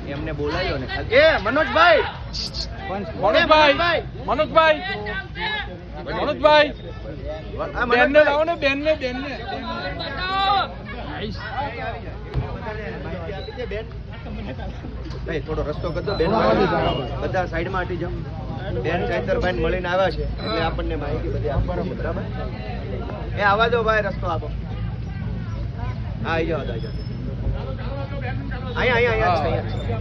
એમને બોલાયો ને મનોજભાઈ બેન ને લાવો ને બેન ને ભાઈ થોડો રસ્તો કરતો બેન બધા સાઈડ માં હટી જાઓ બેન ચૈતરભાઈ મળીને આવ્યા છે એટલે આપણને માહિતી બધી આપવાની બરાબર એ આવા દો ભાઈ રસ્તો આપો હા આવી જાઓ અહીંયા